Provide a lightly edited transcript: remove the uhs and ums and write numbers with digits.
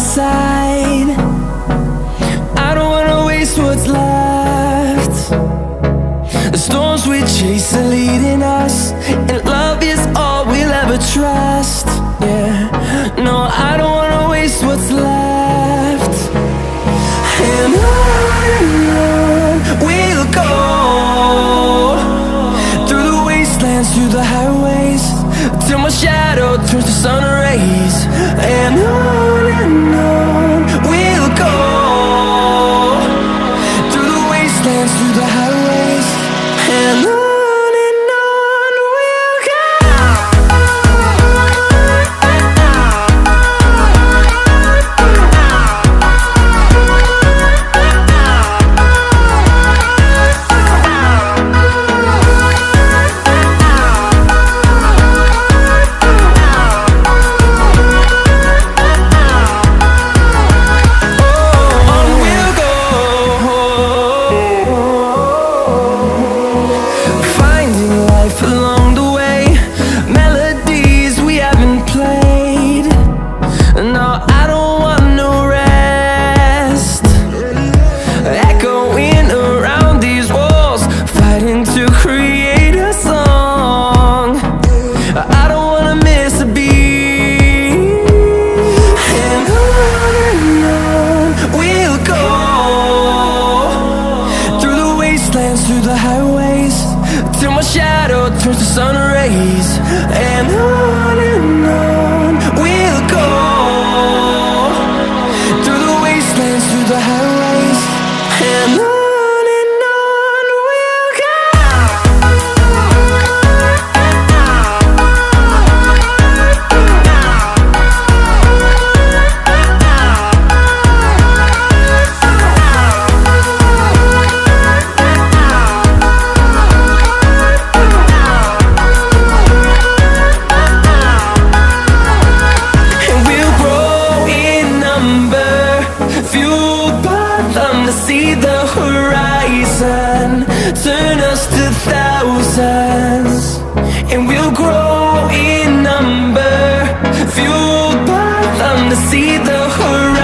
side. I don't wanna waste what's left. The storms we chase are leading us, and love is all we'll ever trust. Yeah, no, I don't wanna waste what's left. And on we'll go, through the wastelands, through the highways, till my shadow turns to sun rays. And on we'll go, through the wastelands, through the highways, and on we'll go. Through the highways, till my shadow turns to sun rays. And on we'll go, through the wastelands, through the highways, and on we'll go. To see the horizon turn us to thousands, and we'll grow in number, fueled by them to see the horizon.